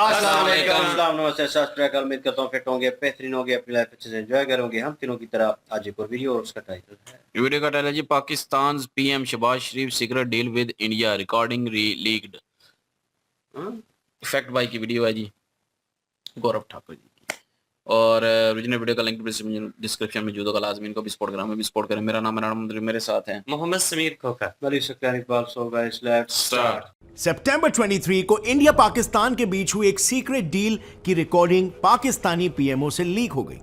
अस्सलाम वालेकुम, नमस्ते, सत श्री अकाल। उम्मीद करता हूँ फिट होंगे, बेहतरीन होंगे, अपनी लाइफ अच्छे से एंजॉय करोगे। हम तीनों की तरह आज एक और वीडियो, और उसका टाइटल है, वीडियो का टाइटल जी, Pakistan PM Shahbaz Sharif secret deal with India, recording leaked. Fact by की वीडियो है जी, गौरव ठाकुर जी की। और ओरिजिनल वीडियो का लिंक डिस्क्रिप्शन में जूदो का लाजमी, इनको भी सपोर्ट करें, हमें भी सपोर्ट करें। मेरा नाम है, मेरे साथ हैं Mohammad Sameer Khokha, Malik Sakkar Iqbal. So guys, let's start. सितंबर 23 को इंडिया पाकिस्तान के बीच हुई एक सीक्रेट डील की रिकॉर्डिंग पाकिस्तानी पीएमओ से लीक हो गई।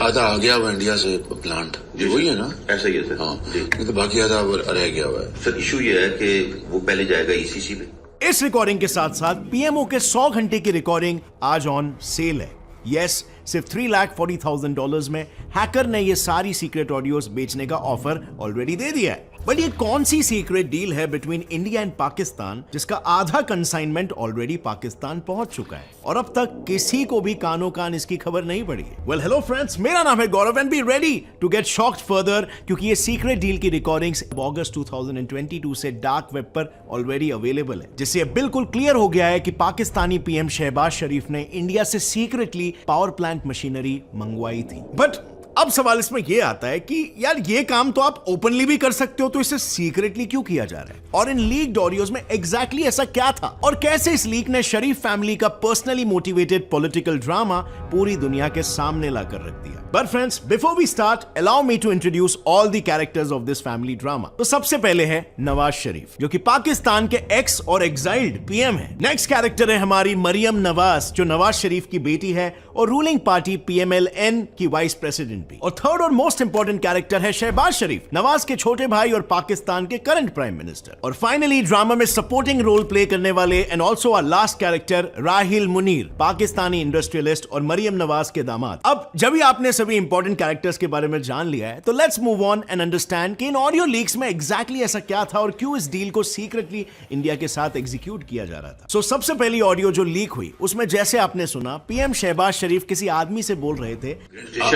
आधा आ गया हुआ इंडिया से प्लांट, वही है ना? ऐसा ही है सर। हाँ जी, तो बाकी आधा रह गया हुआ है। सर इशू ये है कि वो पहले जाएगा ईसीसी पे। इस रिकॉर्डिंग के साथ साथ पीएमओ के 100 घंटे की रिकॉर्डिंग आज ऑन सेल है। यस, सिर्फ $3,40,000 में हैकर ने ये सारी सीक्रेट ऑडियोज बेचने का ऑफर ऑलरेडी दे दिया है। बट ये कौन सी सीक्रेट डील है बिटवीन इंडिया एंड पाकिस्तान जिसका आधा कंसाइनमेंट ऑलरेडी पाकिस्तान पहुंच चुका है और अब तक किसी को भी कानो कान इसकी खबर नहीं पड़ी है? वेल, हेलो फ्रेंड्स, मेरा नाम है Gaurav and be ready to get shocked further, क्योंकि ये सीक्रेट डील की रिकॉर्डिंग्स अगस्त 2022 से डार्क वेब पर ऑलरेडी अवेलेबल है, जिससे बिल्कुल क्लियर हो गया है कि पाकिस्तानी पीएम शहबाज शरीफ ने इंडिया से सीक्रेटली पावर प्लांट मशीनरी मंगवाई थी। बट अब सवाल इसमें यह आता है कि यार, ये काम तो आप ओपनली भी कर सकते हो, तो इसे सीक्रेटली क्यों किया जा रहा है? और इन लीक्ड ऑडियोज में एग्जैक्टली ऐसा क्या था, और कैसे इस लीक ने शरीफ फैमिली का पर्सनली मोटिवेटेड पॉलिटिकल ड्रामा पूरी दुनिया के सामने लाकर रख दिया? But friends, before we start, allow me to introduce all the characters of this family drama. तो सबसे पहले है नवाज शरीफ, जो कि पाकिस्तान के एक्स और एग्जाइल्ड पीएम है। नेक्स्ट कैरेक्टर है हमारी मरियम नवाज, जो नवाज शरीफ की बेटी है और रूलिंग पार्टी PMLN की वाइस प्रेसिडेंट भी। और थर्ड और मोस्ट इंपॉर्टेंट कैरेक्टर है शहबाज शरीफ, नवाज के छोटे भाई और पाकिस्तान के करंट प्राइम मिनिस्टर। और फाइनली ड्रामा में सपोर्टिंग रोल प्ले करने वाले and also our last character Raheel Munir, Pakistani industrialist और मरियम नवाज के दामाद। अब जब भी आपने सभी इंपॉर्टेंट कैरेक्टर्स के बारे में जान लिया है, तो let's move on and understand कि इन ऑडियो लीक्स में एग्जैक्टली ऐसा क्या था और क्यों इस डील को सीक्रेटली इंडिया के साथ एग्जीक्यूट किया जा रहा था। सो सबसे पहली ऑडियो जो लीक हुई, उसमें जैसे आपने सुना, पीएम शहबाज शरीफ किसी आदमी से बोल रहे थे,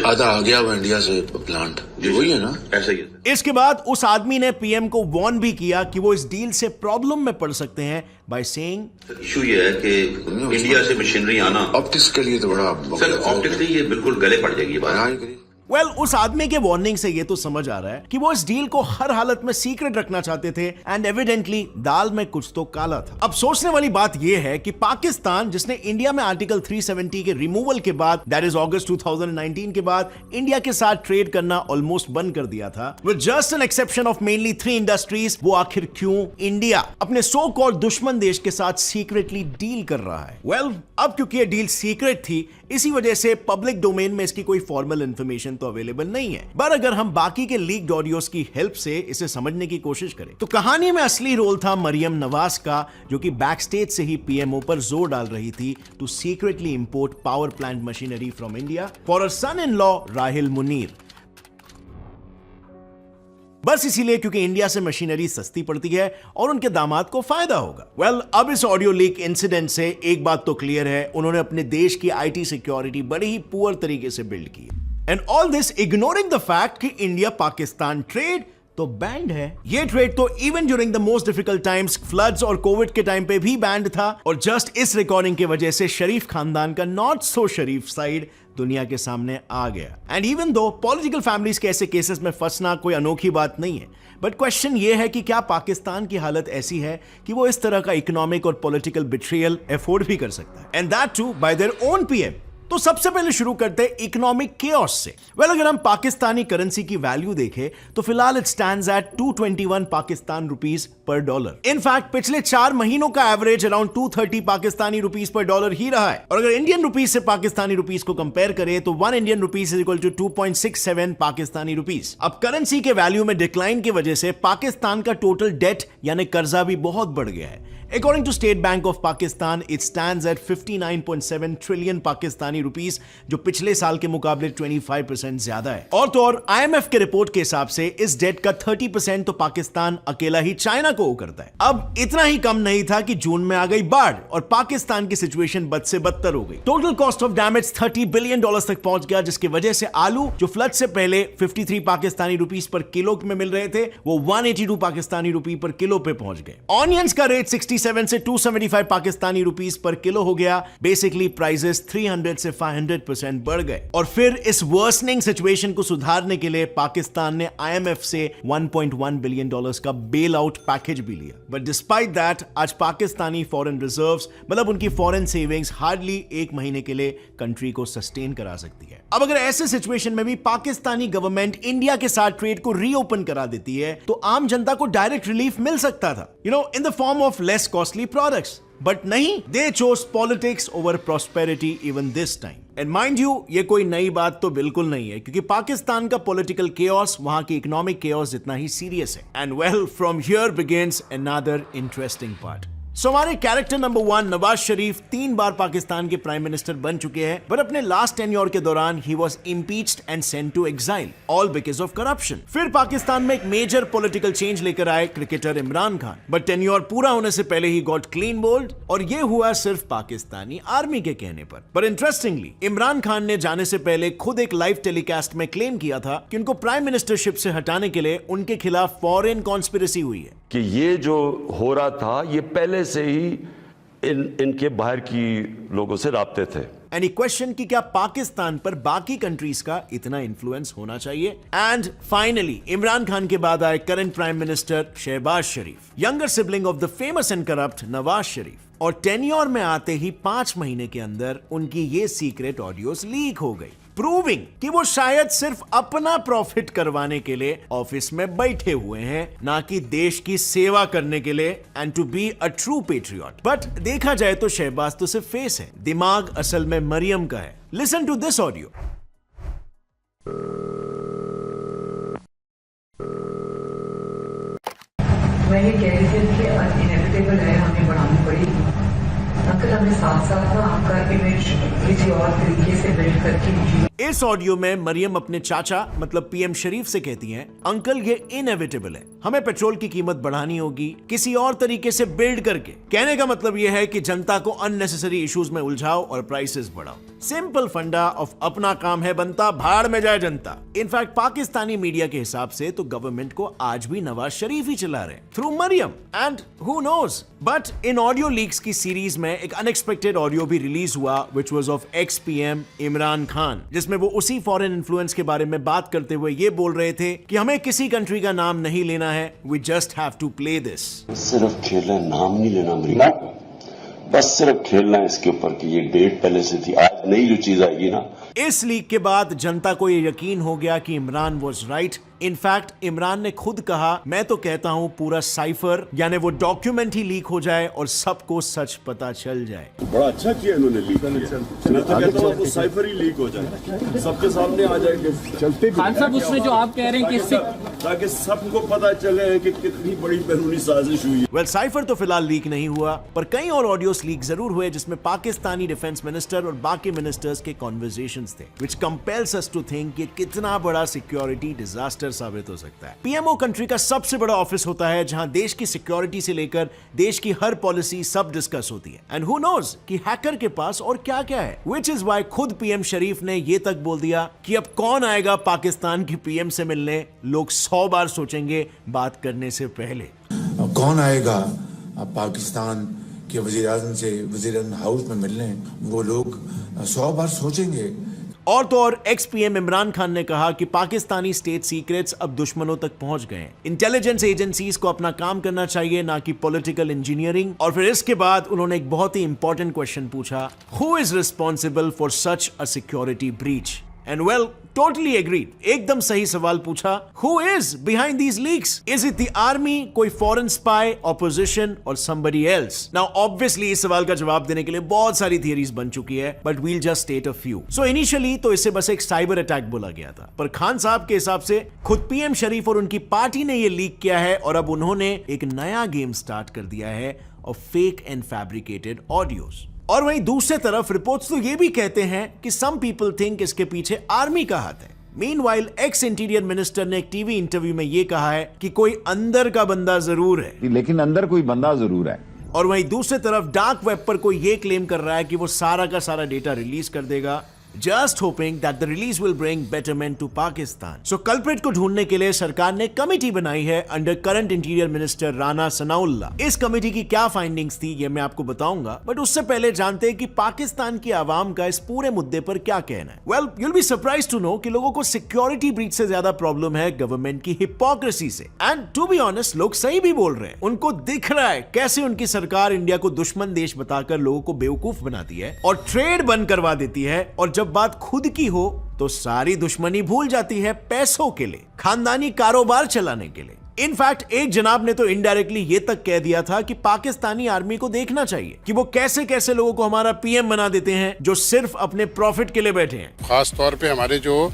आधा आ गया हुआ इंडिया से प्लांट, वही है ना? ऐसा ही है सर। इसके बाद उस आदमी ने पीएम को वार्न भी किया कि वो इस डील से प्रॉब्लम में पड़ सकते हैं बाय सेइंग, इशू ये है कि इंडिया से मशीनरी आना ऑप्टिक्स के लिए तो बड़ा सर, ऑप्टिक्स से ये बिल्कुल गले पड़ जाएगी ये बात। वेल, उस आदमी के वार्निंग से ये तो समझ आ रहा है कि वो इस डील को हर हालत में सीक्रेट रखना चाहते थे, एंड एविडेंटली दाल में कुछ तो काला था। अब सोचने वाली बात ये है कि पाकिस्तान, जिसने इंडिया में आर्टिकल 370 के रिमूवल के बाद, दैट इज अगस्त 2019 के बाद, इंडिया के साथ ट्रेड करना ऑलमोस्ट बंद कर दिया था, with just an exception of mainly 3 industries, वो आखिर क्यों इंडिया अपने सो कॉल्ड दुश्मन देश के साथ सीक्रेटली डील कर रहा है? वेल, अब क्योंकि ये डील सीक्रेट थी, इसी वजह से पब्लिक डोमेन में इसकी कोई फॉर्मल इंफॉर्मेशन तो अवेलेबल नहीं है। पर अगर हम बाकी के लीक्ड ऑडियोज की हेल्प से इसे समझने की कोशिश करें, तो कहानी में असली रोल था मरियम नवाज का, जो कि बैक स्टेज से ही पीएमओ पर जोर डाल रही थी to secretly import power plant machinery from India for a son in law Raheel Munir. बस इसीलिए क्योंकि इंडिया से मशीनरी सस्ती पड़ती है और उनके दामाद को फायदा होगा। वेल, अब इस ऑडियो लीक इंसिडेंट से एक बात तो क्लियर है, उन्होंने अपने देश की आईटी सिक्योरिटी बड़े ही पुअर तरीके से बिल्ड की, and all this ignoring the fact कि इंडिया पाकिस्तान ट्रेड तो बैंड है। ये ट्रेड तो even during the most difficult times, floods और कोविड के टाइम पे भी बैंड था, और जस्ट इस रिकॉर्डिंग की वजह से शरीफ खानदान का नॉट सो शरीफ साइड दुनिया के सामने आ गया। And even though political families के ऐसे केसेस में फंसना कोई अनोखी बात नहीं है, बट क्वेश्चन ये है कि क्या पाकिस्तान की हालत ऐसी है कि वो इस तरह का इकोनॉमिक और पॉलिटिकल बिट्रियल अफोर्ड भी कर सकता है, and that too by their own PM? तो सबसे पहले शुरू करते हैं इकोनॉमिक केओस से। वेल, अगर हम पाकिस्तानी करेंसी की वैल्यू देखें तो फिलहाल it stands eight 221 Pakistan rupees पर डॉलर। इनफैक्ट पिछले 4 महीनों का एवरेज अराउंड 230 पाकिस्तानी रुपीस पर डॉलर ही रहा है। और अगर इंडियन रुपीस से पाकिस्तानी रुपीस को कंपेयर करें तो 1 Indian rupees is equal to 2.67 Pakistani rupees. अब करेंसी के वैल्यू में डिक्लाइन की वजह से पाकिस्तान का टोटल डेट यानी कर्जा भी बहुत बढ़ गया है। According to State Bank of Pakistan, it stands at 59.7 trillion Pakistani rupees, जो पिछले साल के मुकाबले 25% ज्यादा है। और तो और IMF के रिपोर्ट के हिसाब से इस डेट का 30% तो पाकिस्तान अकेला ही चाइना को करता है। अब इतना ही कम नहीं था कि जून में आ गई बाढ़ और पाकिस्तान की सिचुएशन बद से बदतर हो गई। Total cost of damage $30 billion तक पहुंच गया, जिसकी वजह से आलू जो फ्लड से पहले 53 पाकिस्तानी रुपीस पर किलो में मिल रहे थे, वो 182 पाकिस्तानी रुपी पर किलो पे पहुंच गए। ऑनियंस का रेट 60 267 से 275 पाकिस्तानी रुपीस पर किलो हो गया। बेसिकली प्राइसेस 300 से 500% बढ़ गए। और फिर इस वर्सनिंग सिचुएशन को सुधारने के लिए पाकिस्तान ने IMF से $1.1 बिलियन का बेल आउट पैकेज भी लिया। बट डिस्पाइट दैट आज पाकिस्तानी फॉरेन रिजर्व्स मतलब उनकी फॉरेन सेविंग्स हार्डली एक महीने के लिए कंट्री को सस्टेन करा सकती है। अब अगर ऐसे सिचुएशन में भी पाकिस्तानी गवर्नमेंट इंडिया के साथ ट्रेड को रीओपन करा देती है तो आम जनता को डायरेक्ट रिलीफ मिल सकता था, in the form of less costly products. But नहीं, they chose politics over prosperity even this time. And mind you, ये कोई नई बात तो बिल्कुल नहीं है, क्योंकि पाकिस्तान का पॉलिटिकल केओस वहां की इकोनॉमिक केओस जितना ही सीरियस है। And well, from here begins another interesting part. So हमारे कैरेक्टर नंबर 1 नवाज शरीफ 3 बार पाकिस्तान के प्राइम मिनिस्टर बन चुके हैं, पर अपने लास्ट टेन्योर के दौरान he was impeached and sent to exile, all because of corruption. फिर पाकिस्तान में एक मेजर पॉलिटिकल चेंज लेकर आए cricketer Imran Khan, but tenure पूरा होने से पहले ही गॉट क्लीन बोल्ड, और ये हुआ सिर्फ पाकिस्तानी आर्मी के कहने पर। पर इंटरेस्टिंगली इमरान खान ने जाने से पहले खुद एक लाइव टेलीकास्ट में क्लेम किया था कि उनको प्राइम मिनिस्टरशिप से हटाने के लिए उनके खिलाफ फॉरेन कॉन्स्पिरेसी हुई है, कि ये जो हो रहा था ये पहले से ही इनके बाहर की लोगों से राब्ते थे। एनी क्वेश्चन कि क्या पाकिस्तान पर बाकी कंट्रीज का इतना इन्फ्लुएंस होना चाहिए? एंड फाइनली इमरान खान के बाद आए current prime minister Shahbaz Sharif, younger sibling of the famous and corrupt Nawaz Sharif, और टेन्योर में आते ही 5 महीने के अंदर उनकी ये सीक्रेट ऑडियोज लीक हो गई, प्रूविंग कि वो शायद सिर्फ अपना प्रॉफिट करवाने के लिए ऑफिस में बैठे हुए हैं, ना कि देश की सेवा करने के लिए, and to be a true patriot. But देखा जाए तो शहबाज तो सिर्फ फेस है, दिमाग असल में मरियम का है। Listen to this audio. मैं ये कह रही थी कि इनएविटेबल है, हमें बढ़ानी पड़ेगी। अंकल हमें साथ साथ ना आपका इमेज किसी और तरीके से बिल्ड करके दीजिए। इस ऑडियो में मरियम अपने चाचा मतलब पीएम शरीफ से कहती हैं, अंकल ये इनएविटेबल है, हमें पेट्रोल की कीमत बढ़ानी होगी किसी और तरीके से बिल्ड करके। कहने का मतलब यह है कि जनता को अननेसेसरी इश्यूज में उलझाओ और प्राइसेस बढ़ाओ। सिंपल फंडा ऑफ अपना काम है बनता, भाड़ में जाए जनता। इनफैक्ट पाकिस्तानी मीडिया के हिसाब से तो गवर्नमेंट को आज भी नवाज शरीफ ही चला रहे through Maryam, and who knows. But in audio leaks की सीरीज में एक अनएक्सपेक्टेड ऑडियो भी रिलीज हुआ which was of ex PM Imran Khan, जिसमें वो उसी फॉरेन इन्फ्लुएंस के बारे में बात करते हुए ये बोल रहे थे कि हमें किसी कंट्री का नाम नहीं लेना है, we just have to play this. सिर्फ खेलना, नाम नहीं लेना अमेरिका, बस सिर्फ खेलना है इसके ऊपर कि ये डेट पहले से थी, आज नई जो चीज आएगी ना। इस लीक के बाद जनता को ये यकीन हो गया कि Imran was right. In fact Imran ने खुद कहा, मैं तो कहता हूं पूरा साइफर यानी वो डॉक्यूमेंट ही लीक हो जाए और सबको सच पता चल जाए। बड़ा अच्छा किया इन्होंने लीक किया। मैं तो कहता हूं वो साइफर ही लीक हो जाए, सबके सामने आ जाएंगे चलते। खान साहब उसमें जो आप कह रहे हैं कि ताकि सबको पता चले कि कितनी बड़ी बैरूनी साजिश हुई है। वेल साइफर तो फिलहाल लीक नहीं हुआ, पर कई और ऑडियोस लीक जरूर हुए जिसमें पाकिस्तानी डिफेंस मिनिस्टर और बाकी मिनिस्टर्स के कॉन्वर्सेशंस थे, which compels us to think कि कितना बड़ा सिक्योरिटी डिजास्टर साबित हो सकता है। पीएमओ कंट्री का सबसे बड़ा ऑफिस होता है जहां देश की सिक्योरिटी से लेकर देश की हर पॉलिसी सब डिस्कस होती है, एंड हु नोज कि हैकर के पास और क्या क्या है। व्हिच इज व्हाई खुद पीएम शरीफ ने ये तक बोल दिया कि अब कौन आएगा पाकिस्तान के पीएम से मिलने, लोग 100 बार सोचेंगे बात करने से पहले। कौन आएगा पाकिस्तान के वजीर आज़म से वजीर हाउस में मिलने, वो लोग 100 बार सोचेंगे। और तो और एक्स पीएम इमरान खान ने कहा कि पाकिस्तानी स्टेट सीक्रेट्स अब दुश्मनों तक पहुंच गए हैं, इंटेलिजेंस एजेंसीज को अपना काम करना चाहिए ना कि पॉलिटिकल इंजीनियरिंग। और फिर इसके बाद उन्होंने एक बहुत ही इंपॉर्टेंट क्वेश्चन पूछा, who is responsible for such a security breach? And well totally agreed, एकदम सही सवाल पूछा, who is behind these leaks? Is it the army, कोई फॉरेन स्पाई, ऑपोजिशन और समबडी एल्स? नाउ ऑब्वियसली इस सवाल का जवाब देने के लिए बहुत सारी थियरीज बन चुकी है, but we'll just state a few. So initially तो इसे बस एक साइबर अटैक बोला गया था, पर खान साहब के हिसाब से खुद पीएम शरीफ और उनकी पार्टी ने यह लीक किया है, और अब उन्होंने एक नया गेम स्टार्ट कर दिया है of fake and fabricated audios. और वहीं दूसरे तरफ रिपोर्ट्स तो ये भी कहते हैं कि सम पीपल थिंक इसके पीछे आर्मी का हाथ है। मीनवाइल एक्स इंटीरियर मिनिस्टर ने एक टीवी इंटरव्यू में ये कहा है कि कोई अंदर का बंदा जरूर है, लेकिन अंदर कोई बंदा जरूर है। और वहीं दूसरे तरफ डार्क वेब पर कोई ये क्लेम कर रहा है कि वो सारा का सारा डेटा रिलीज कर देगा, just hoping that the release will bring betterment to Pakistan. So culprit को ढूंढने के लिए सरकार ने कमेटी बनाई है under current interior minister Rana Sanaullah. इस कमेटी की क्या फाइंडिंग्स थी ये मैं आपको बताऊंगा, बट उससे पहले जानते हैं कि पाकिस्तान की आवाम का इस पूरे मुद्दे पर क्या कहना है. Well, you'll be surprised to know कि लोगों को सिक्योरिटी ब्रीच से ज्यादा प्रॉब्लम है गवर्नमेंट की हिपोक्रेसी से. एंड टू बी ऑनेस्ट, लोग सही भी बोल रहे हैं. उनको दिख रहा है कैसे उनकी सरकार इंडिया को दुश्मन देश बताकर लोगों को बेवकूफ बनाती है और ट्रेड बंद करवा देती है, और जब बात खुद की हो तो सारी दुश्मनी भूल जाती है पैसों के लिए, खानदानी कारोबार चलाने के लिए. इनफैक्ट एक जनाब ने तो इनडायरेक्टली ये तक कह दिया था कि पाकिस्तानी आर्मी को देखना चाहिए कि वो कैसे कैसे लोगों को हमारा पीएम बना देते हैं जो सिर्फ अपने प्रॉफिट के लिए बैठे हैं. खास तौर पे हमारे जो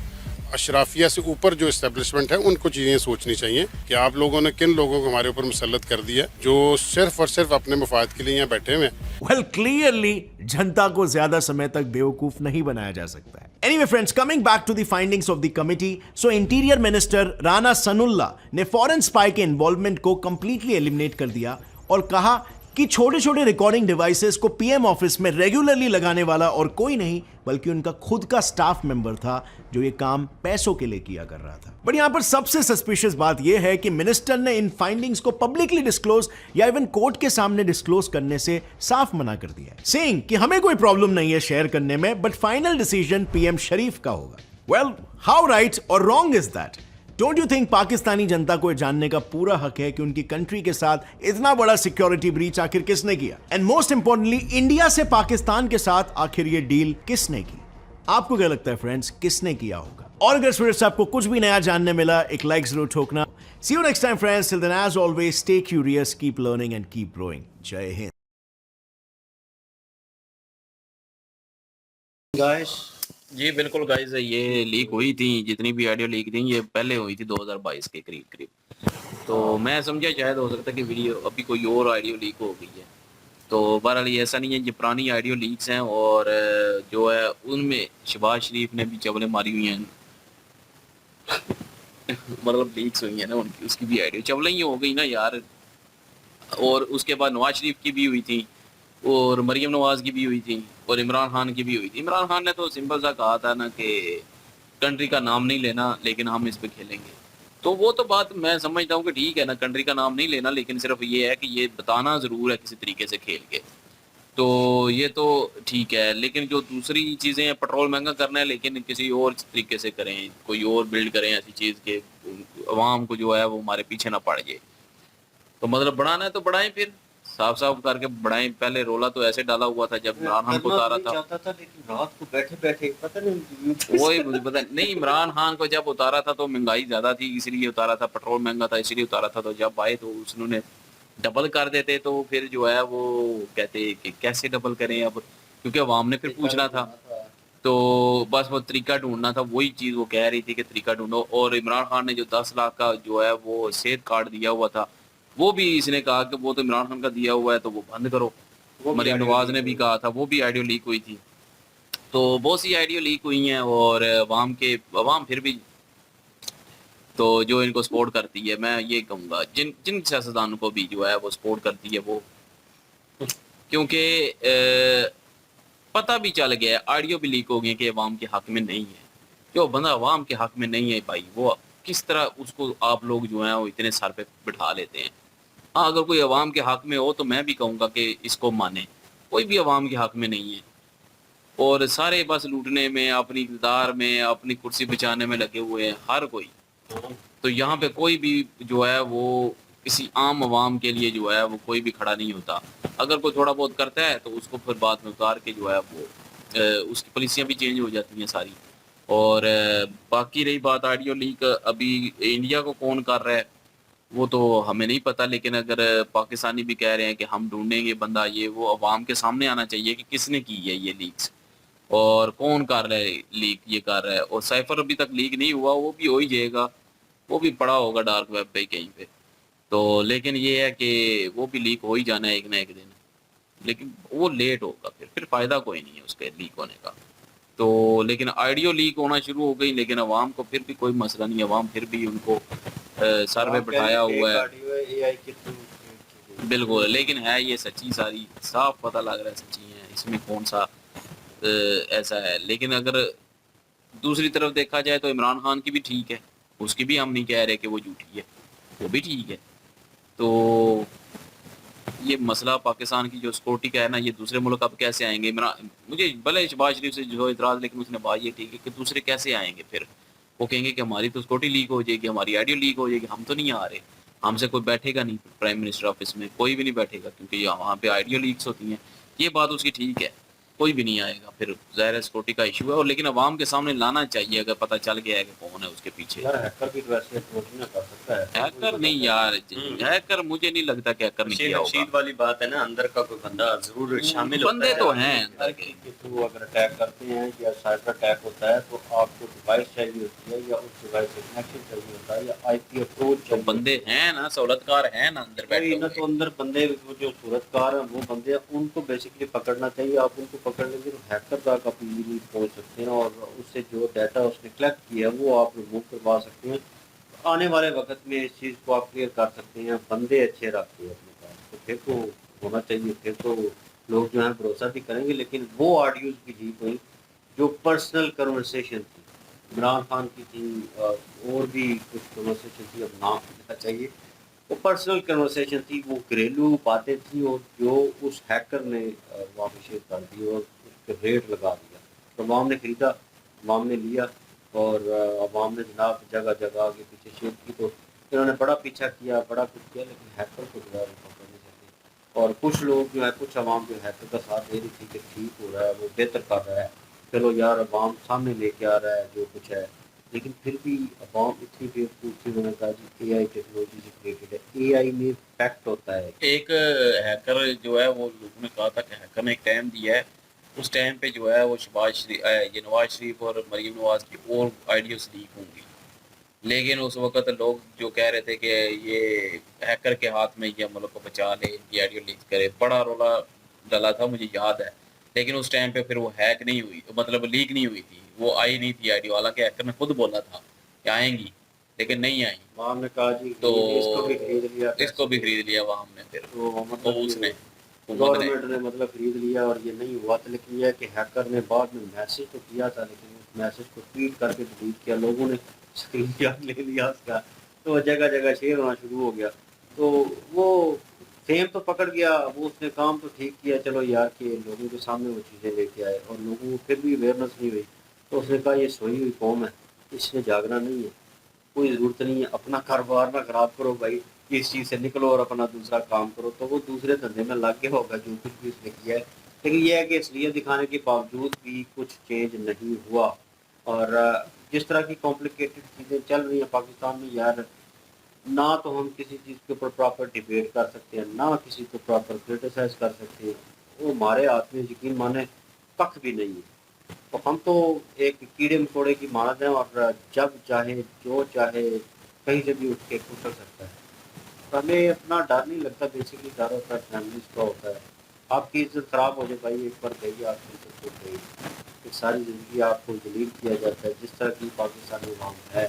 अशराफिया से ऊपर जो एस्टेब्लिशमेंट है उनको चीजें सोचनी चाहिए कि आप लोगों ने किन लोगों को हमारे ऊपर मुसल्लत कर दिया जो सिर्फ और सिर्फ अपने मफाद के लिए यहाँ बैठे हुए. वेल, क्लियरली जनता को ज्यादा समय तक बेवकूफ नहीं बनाया जा सकता है. Anyway friends, coming back to the findings of the committee. So interior minister Rana Sanaullah ने फॉरेन स्पाई के इन्वॉल्वमेंट को कंप्लीटली एलिमिनेट कर दिया और कहा कि छोटे छोटे रिकॉर्डिंग डिवाइसेस को पीएम ऑफिस में रेगुलरली लगाने वाला और कोई नहीं बल्कि उनका खुद का स्टाफ मेंबर था जो ये काम पैसों के लिए किया कर रहा था. बट यहां पर सबसे सस्पिशियस बात यह है कि मिनिस्टर ने इन फाइंडिंग्स को पब्लिकली डिस्क्लोज या इवन कोर्ट के सामने डिस्क्लोज करने से साफ मना कर दिया है, सेइंग कि हमें कोई प्रॉब्लम नहीं है शेयर करने में, बट फाइनल डिसीजन पीएम शरीफ का होगा. वेल, हाउ राइट और wrong is that? Don't you think Pakistani जनता को जानने का पूरा हक है कि उनकी कंट्री के साथ इतना बड़ा सिक्योरिटी ब्रीच आखिर किसने किया, एंड मोस्ट इंपॉर्टेंटली इंडिया से पाकिस्तान के साथ आखिर ये डील किसने की? आपको क्या लगता है फ्रेंड्स, किसने किया होगा? और अगर इस वीडियो से आपको कुछ भी नया जानने मिला, एक लाइक जरूर ठोकना. See you next time friends. Till then as always stay curious, keep learning and keep growing. जय हिंद गाइस. जी बिल्कुल गाइस, ये लीक हुई थी, जितनी भी ऑडियो लीक थी ये पहले हुई थी 2022 के करीब. तो मैं समझा शायद हो सकता है कि वीडियो अभी कोई और ऑडियो लीक हो गई है. तो बहरहाल ये ऐसा नहीं है, ये पुरानी ऑडियो लीक्स हैं और जो है उनमें शहबाज शरीफ ने भी चवलें मारी हुई हैं. मतलब लीक्स हुई है ना उनकी, उसकी भी ऑडियो चवलें ही हो गई ना यार. और उसके बाद नवाज शरीफ की भी हुई थी और मरीम नवाज की भी हुई थी और इमरान खान की भी हुई थी. इमरान खान ने तो सिंपल सा कहा था ना कि कंट्री का नाम नहीं लेना लेकिन हम इस पे खेलेंगे. तो वो तो बात मैं समझता हूँ कि ठीक है ना, कंट्री का नाम नहीं लेना, लेकिन सिर्फ ये है कि ये बताना ज़रूर है किसी तरीके से खेल के. तो ये तो ठीक है, लेकिन जो दूसरी चीज़ें हैं, पेट्रोल महंगा करना है लेकिन किसी और तरीके से करें, कोई और बिल्ड करें ऐसी चीज़ के अवाम को जो है वो हमारे पीछे ना पड़ जाए. तो मतलब बढ़ाना है तो बढ़ाएं, फिर साफ साफ करके बढ़ाएं. पहले रोला तो ऐसे डाला हुआ था जब इमरान खान को उतारा था, लेकिन रात को बैठे बैठे पता नहीं वही मुझे पता नहीं. इमरान खान को जब उतारा था तो महंगाई ज्यादा थी इसलिए उतारा था, पेट्रोल महंगा था इसलिए उतारा था. तो जब आए तो उन्होंने डबल कर देते तो फिर जो है वो कहते कि कैसे डबल करें अब, क्योंकि अवाम ने फिर पूछना था. तो बस वो तरीका ढूंढना था, वही चीज़ वो कह रही थी कि तरीका ढूंढो. और इमरान खान ने जो 10 लाख का जो है वो सेहत कार्ड दिया हुआ था, वो भी इसने कहा कि वो तो इमरान खान का दिया हुआ है तो वो बंद करो. मरीम नवाज ने भी कहा था, वो भी ऑडियो लीक हुई थी. तो बहुत सी ऑडियो लीक हुई हैं और अवाम फिर भी तो जो इनको सपोर्ट करती है, मैं ये कहूँगा जिन सियासतदानों को भी जो है वो सपोर्ट करती है वो, क्योंकि पता भी चल गया है, ऑडियो भी लीक हो गए कि अवाम के हक में नहीं है. जो बंदा अवाम के हक में नहीं है भाई, वो किस तरह उसको आप लोग जो हैं वो इतने सर पे बिठा लेते हैं. हाँ, अगर कोई अवाम के हक में हो तो मैं भी कहूँगा कि इसको माने. कोई भी अवाम के हक में नहीं है और सारे बस लूटने में, अपनी इक़्तिदार में, अपनी कुर्सी बचाने में लगे हुए हैं हर कोई. तो यहाँ पे कोई भी जो है वो किसी आम अवाम के लिए जो है वो कोई भी खड़ा नहीं होता. अगर कोई थोड़ा बहुत करता है तो उसको फिर बाद में उतार के जो है वो उसकी पॉलिसियाँ भी चेंज हो जाती हैं सारी. और बाकी रही बात ऑडियो लीक, अभी इंडिया को कौन कर रहा है वो तो हमें नहीं पता, लेकिन अगर पाकिस्तानी भी कह रहे हैं कि हम ढूंढेंगे बंदा, ये वो अवाम के सामने आना चाहिए कि किसने की है ये लीक्स और कौन कर रहा है लीक, ये कर रहा है. और साइफर अभी तक लीक नहीं हुआ, वो भी हो ही जाएगा, वो भी पड़ा होगा डार्क वेब पे कहीं पे. तो लेकिन ये है कि वो भी लीक हो ही जाना है एक ना एक दिन, लेकिन वो लेट होगा, फिर फ़ायदा कोई नहीं है उसके लीक होने का. तो लेकिन ऑडियो लीक होना शुरू हो गई, लेकिन अवाम को फिर भी कोई मसला नहीं है. अवाम फिर भी उनको सर पे बिठाया हुआ है बिल्कुल, लेकिन है ये सच्ची, सारी साफ पता लग रहा है सच्ची है. इसमें कौन सा ऐसा है। लेकिन अगर दूसरी तरफ देखा जाए तो इमरान खान की भी ठीक है, उसकी भी हम नहीं कह रहे कि वो झूठी है, वो भी ठीक है। तो ये मसला पाकिस्तान की जो सिक्योरिटी का है ना, ये दूसरे मुल्क अब कैसे आएंगे? इमरान, मुझे भले शहबाज शरीफ से जो इतराज़, लेकिन उसने बात ये ठीक है कि दूसरे कैसे आएंगे फिर? वो कहेंगे कि हमारी तो सिक्योरिटी लीक हो जाएगी, हमारी आइडियो लीक हो जाएगी, हम तो नहीं आ रहे, हमसे कोई बैठेगा नहीं प्राइम मिनिस्टर ऑफिस में, कोई भी नहीं बैठेगा, क्योंकि वहाँ पे आइडियो लीक्स होती हैं। ये बात उसकी ठीक है, कोई भी नहीं आएगा, फिर ज़ाहिर सिक्योरिटी का इशू है। और लेकिन अवाम के सामने लाना चाहिए, अगर पता चल गया है कि कौन है उसके पीछे। यार हैकर भी वैसे अप्रोच ना कर सकता है। हैकर नहीं यार, हैकर मुझे नहीं लगता कि हैकर नहीं किया होगा। रशीद वाली बात है ना, अंदर का कोई बंदा जरूर शामिल होता है। बंदे तो हैं अंदर के। तो अगर अटैक करते हैं या साइबर अटैक होता है तो आपको डिवाइस चाहिए होती है, या उस डिवाइस से कनेक्शन चाहिए होता है, या आईपी अप्रोच। तो बंदे हैं ना, सहूलतकार हैं ना अंदर बैठे ना, तो अंदर बंदे जो सूरतकार हैं वो बंदे हैं, उनको बेसिकली पकड़ना चाहिए। आप उनको पकड़ लेंगे तो हैकर तक आप इजीली पहुंच सकते हैं, और उससे जो डाटा उसने कलेक्ट किया है वो आप रिमूव करवा सकते हैं। आने वाले वक्त में इस चीज़ को आप क्लियर कर सकते हैं। बंदे अच्छे रखते हैं अपने पास, तो फिर तो होना चाहिए, फिर तो लोग जो है भरोसा भी करेंगे। लेकिन वो ऑडियोज भी लीक हुई जो पर्सनल कन्वर्सेशन थी, इमरान खान की थी, और भी कुछ कन्वर्सेशन थी, अब नाम लेना चाहिए। वो पर्सनल कन्वर्सेशन थी, वो घरेलू बातें थी, और जो उस हैकर ने वहाँ पे शेयर कर दी और उस पर रेट लगा दिया। तो अवाम ने ख़रीदा, अवाम ने लिया, और अवाम ने जनाब जगह जगह आगे पीछे शेयर की। तो इन्होंने बड़ा पीछा किया, बड़ा कुछ किया, लेकिन हैकर को जो है पकड़ नहीं सके। और कुछ लोग जो है, कुछ अवाम जो हैकर का साथ दे रही थी कि ठीक हो रहा है, वो बेहतर कर रहा है, चलो यार अवाम सामने लेके आ रहा है जो कुछ है। लेकिन फिर भी अवाम इतनी बेवकूफ़ थी, उन्होंने कहा जी AI टेक्नोलॉजी से क्रिएटेड है, AI में फैक्ट होता है। एक हैकर जो है, वो लोगों ने कहा था कि हैकर ने एक टाइम दिया है, उस टाइम पे जो है वो शहबाज शरीफ, ये नवाज शरीफ और मरीम नवाज की और आइडियोज लीक होंगी। लेकिन उस वक्त लोग जो कह रहे थे कि ये हैकर के हाथ में ये मुल्क को बचा ले, ये आइडियो लीक करे, बड़ा रोला डाला था, मुझे याद है। लेकिन उस टाइम पे फिर वो हैक नहीं हुई, मतलब लीक नहीं हुई थी, वो आई नहीं थी आइडियो। हालांकि हैकर ने खुद बोला था कि आएंगी, लेकिन नहीं आई। वाम ने कहा जी तो इसको भी खरीद लिया वाम ने फिर, तो तो उसने गवर्नमेंट ने मतलब खरीद लिया, और ये नहीं हुआ था। लेकिन यह कि हैकर ने बाद में मैसेज तो किया था, लेकिन उस मैसेज को ट्वीट करके डिलीट किया, लोगों ने स्क्रीनशॉट ले लिया उसका, तो जगह जगह शेयर होना शुरू हो गया। तो वो फेम तो पकड़ गया, वो उसने काम तो ठीक किया, चलो यार कि लोगों के सामने वो चीज़ें लेके आए, और लोगों को फिर भी अवेयरनेस नहीं हुई। तो उसने कहा ये सोई हुई कौम है, इसने जागना नहीं है, कोई ज़रूरत नहीं है, अपना कारोबार ना ख़राब करो भाई, इस चीज़ से निकलो और अपना दूसरा काम करो। तो वो दूसरे धंधे में लग गया होगा जो कुछ भी उसने किया है। लेकिन यह है कि इसलिए दिखाने के बावजूद भी कुछ चेंज नहीं हुआ। और जिस तरह की कॉम्प्लिकेटेड चीज़ें चल रही हैं पाकिस्तान में यार, ना तो हम किसी चीज़ के ऊपर प्रॉपर डिबेट कर सकते हैं, ना किसी को प्रॉपर क्रिटिसाइज कर सकते हैं। वो हमारे हाथ में यकीन माने कख भी नहीं है। तो हम तो एक कीड़े मकोड़े की मानद हैं, और जब चाहे जो चाहे कहीं से भी उठ के उछल सकता है। तो हमें अपना डर नहीं लगता, बेसिकली डर होता है फैमिलीज का होता है। आपकी इज्जत ख़राब हो जाए भाई, एक बार गई आपकी इज्जत तो गई, फिर सारी ज़िंदगी आपको जलील किया जाता है। जिस तरह की पाकिस्तानी अवाम है,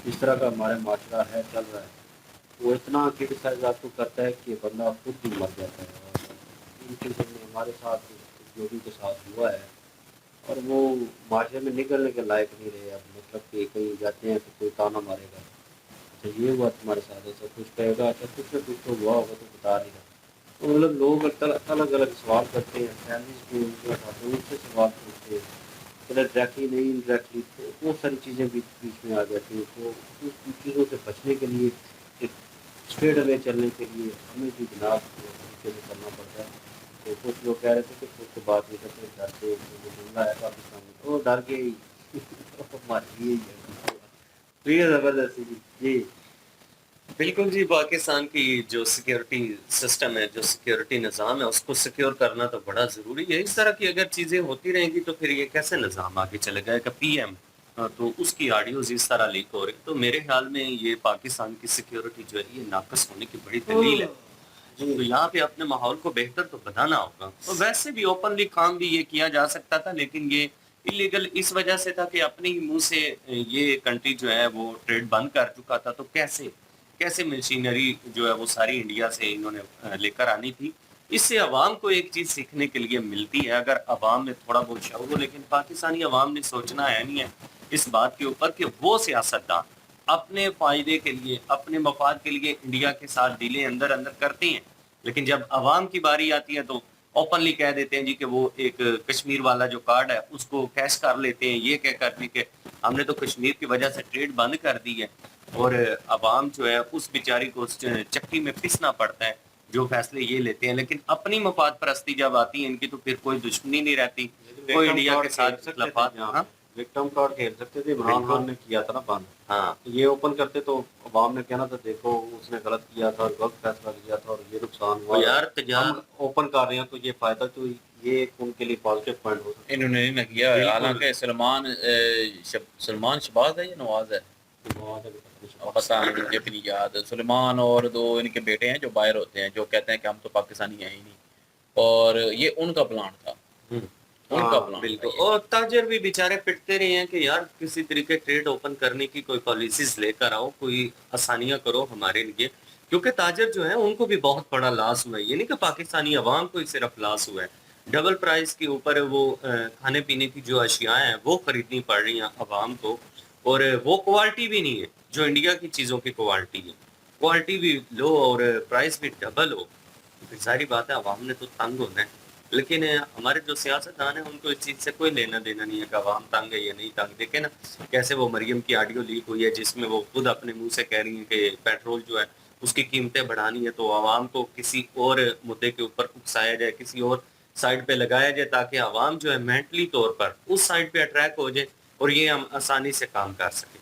जिस तरह का हमारा माशरा है, चल रहा है, वो इतना क्रिटिसाइज आपको करता है कि बंदा खुद ही मर जाता है। और इन चीज़ों में हमारे साथ जो भी के साथ हुआ है, और वो माशरे में निकलने के लायक नहीं रहे। अब मतलब कि कहीं जाते हैं तो कोई ताना मारेगा, अच्छा ये हुआ तुम्हारे साथ, ऐसा कुछ कहेगा, अच्छा कुछ ना कुछ तो हुआ होगा तो बता नहीं रहा। तो मतलब लोग अलग अलग सवाल करते हैं, फैमिलीज भी उनसे सवाल पूछते हैं, चलो डायरेक्टली नहीं इनडायरेक्टली, तो बहुत सारी चीज़ें बीच में आ जाती हैं। तो उस चीज़ों से बचने के लिए, एक स्ट्रेट अवे चलने के लिए हमें भी जनाब तरीके से करना पड़ता है। तो कुछ लोग कह रहे थे कि कुछ बात नहीं करते, डर से जो जुमला है पाकिस्तान में, तो डर के ही हमारे लिए ही है। तो ये ज़बरदस्ती जी बिल्कुल जी, पाकिस्तान की जो सिक्योरिटी सिस्टम है, जो सिक्योरिटी निज़ाम है, उसको सिक्योर करना तो बड़ा ज़रूरी है। इस तरह की अगर चीज़ें होती रहेंगी तो फिर ये कैसे निज़ाम आगे चलेगा? एक PM तो उसकी ऑडियोज इस तरह लीक हो रही, तो मेरे ख्याल में ये पाकिस्तान की सिक्योरिटी जो है ये नाकस होने की बड़ी दलील है। तो यहाँ पे अपने माहौल को बेहतर तो बनाना होगा। तो वैसे भी ओपनली काम भी ये किया जा सकता था, लेकिन ये इलीगल इस वजह से था कि अपने ही मुंह से ये कंट्री जो है वो ट्रेड बंद कर चुका था। तो कैसे मशीनरी जो है वो सारी इंडिया से इन्होंने लेकर आनी थी, इससे अवाम को एक चीज सीखने के लिए मिलती है, अगर अवाम में थोड़ा बहुत शौक हो। लेकिन पाकिस्तानी अवाम ने सोचना है नहीं है इस बात के ऊपर कि वो सियासतदान अपने फायदे के लिए, अपने मफाद के लिए इंडिया के साथ डीलें अंदर अंदर करते हैं, लेकिन जब अवाम की बारी आती है तो ओपनली कह देते हैं जी कि वो एक कश्मीर वाला जो कार्ड है उसको कैश कर लेते हैं, ये कह करने के हमने तो कश्मीर की वजह से ट्रेड बंद कर दी है, और अवाम जो है उस बेचारी को उस चक्की में पिसना पड़ता है जो फैसले ये लेते हैं। लेकिन अपनी मफाद परस्ती जब आती है इनकी तो फिर कोई दुश्मनी नहीं रहती, कोई इंडिया के साथ खिलाफत। विक्टिम कार्ड खेल सकते थे, इमरान खान ने किया था ना बंद। हाँ, ये ओपन करते तो अवाम ने कहना था देखो उसने गलत किया था और गलत फैसला लिया था और ये नुकसान हुआ। यार हम ओपन कर रहे हैं तो ये फायदा, तो ये उनके लिए पॉजिटिव पॉइंट हो सकता है। इन्होंने नहीं किया, हालांकि सलमान शहबाज है या नवाज है, पता नहीं, मुझे भी नहीं याद। सुलेमान और दो इनके बेटे हैं जो बाहर होते हैं, जो कहते हैं कि हम तो पाकिस्तानी हैं ही नहीं, और ये उनका प्लान था, उनका प्लान। बिल्कुल, और ताजर भी बेचारे पिटते रहे हैं कि यार किसी तरीके ट्रेड ओपन करने की कोई पॉलिसीज लेकर आओ, कोई आसानियां करो हमारे लिए, क्योंकि ताजर जो है उनको भी बहुत बड़ा लॉस हुआ है। ये नहीं कि पाकिस्तानी अवाम को ही सिर्फ लॉस हुआ है, डबल प्राइस के ऊपर वो खाने पीने की जो अशियाएं हैं वो खरीदनी पड़ रही हैं अवाम को, और वो क्वालिटी भी नहीं है जो इंडिया की चीज़ों की क्वालिटी है। क्वालिटी भी लो और प्राइस भी डबल हो, फिर सारी बात है अवाम ने तो तंग होना है। लेकिन हमारे जो सियासतदान हैं उनको इस चीज़ से कोई लेना देना नहीं है कि अवाम तंग है या नहीं तंग। देखे ना कैसे वो मरियम की ऑडियो लीक हुई है जिसमें वो खुद अपने मुंह से कह रही हैं कि पेट्रोल जो है उसकी कीमतें बढ़ानी है, तो अवाम को किसी और मुद्दे के ऊपर उकसाया जाए, किसी और साइड पे लगाया जाए, ताकि अवाम जो है मेंटली तौर पर उस साइड पे अट्रैक्ट हो जाए और ये हम आसानी से काम कर सकें।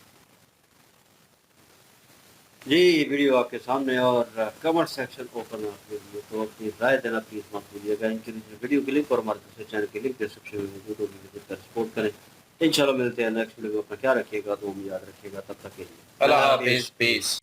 जी ये वीडियो आपके सामने और कमेंट सेक्शन ओपन है आपके लिए, तो अपनी राय देना प्लीज़ मत भूलिएगा। इनके वीडियो के लिंक और हमारे दूसरे चैनल के लिंक डिस्क्रिप्शन में मौजूद होगी, विजिट कर सपोर्ट करें। इंशाल्लाह मिलते हैं नेक्स्ट वीडियो में। अपना क्या रखिएगा तो हम याद रखिएगा, तब तक के लिए अल्लाह हाफिज़, पीस।